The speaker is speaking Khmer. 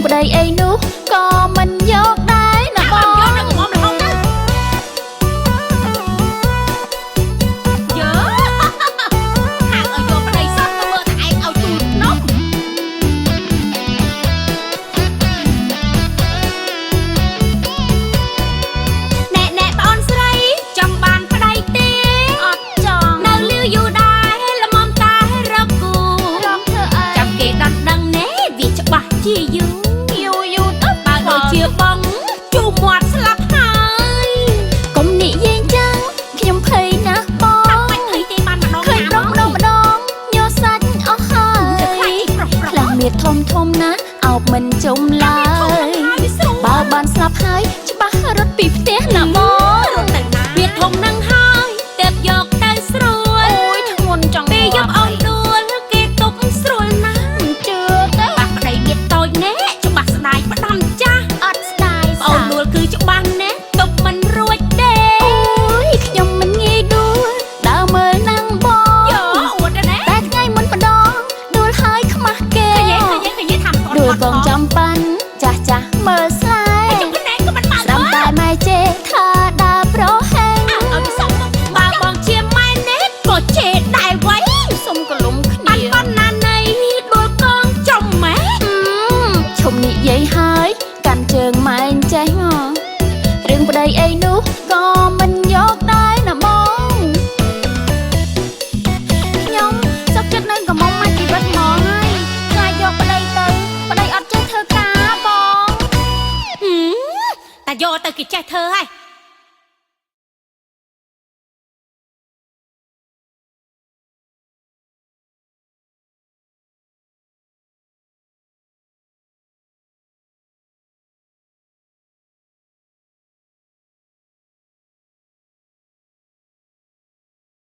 ប្តីអីនោះក៏មិនយកដែរណាបងយកនៅកំងរហូតទៅយើហាងឲ្យយកប្តីសោះទៅមើលតែឯងឲ្យទូលនំណែបងស្រីចង់បានប្តីទេអត់ចង់នៅលឺយូរដែរល្មមតែរកគូរកធ្វើអីចាំគេដណ្ដឹងណែវាច្បាស់ជាយូរទៅបើដូចជាបងជូរមាត់ស្លាប់ហើយកុំនិយាយចឹងខ្ញុំភ័យណាស់បងមិនភ័យទេបានម្ដងឃើញប្រុសម្ដងញ័រសាច់អស់ហើយខ្លាំងមៀតធំណាស់អោបមិនចុំឡើយបើបានស្លាប់ហើយច្បាស់រត់ពីផ្ទះណាបងរត់ទៅណាមៀតធំនឹងហើយទៅយកទៅស្រួលអូយធ្ងន់ចង់ពេលយកអោយដួលគេទុកស្រួលណាស់ជឿទៅបាក់ប្តីមៀតតូចណែច្បាស់ស្ដាយផ្ដំចាស់អត់ស្ដាយអូនដួលគឺច្បាស់ណែទុកមិនរួចទេអូយខ្ញុំមិនងាយដួលដើរមើលនឹងបងយោអួតណែតែថ្ងៃមុនម្ដងដួលហើយខ្មាស់គេឃើញថាមិនដួលកងចំប៉ាន់ចាស់មើលស្លាយចាំណែក៏មិនបានស្ដាប់តែម៉ែជេថាដើរប្រហែងឲ្យសុំបើបងជាម៉ែណែក៏ជេដែរវ៉ៃសុំកលុំគ្នាអត់ប៉ុណ្ណានៃដួលកងចំម៉ែឈុំនិយាយហើយកាន់ជើងម៉ែចេះរឿងប្តីអីនោះក៏មិនយកដែរណាបងខ្ញុំសុខចិត្តនៅកំងមកជីវិតហ្មងហើយខ្លាចយកប្តីទៅប្តីអត់ចេះធ្វើការបងតែយកទៅគេចេះធ្វើហើយ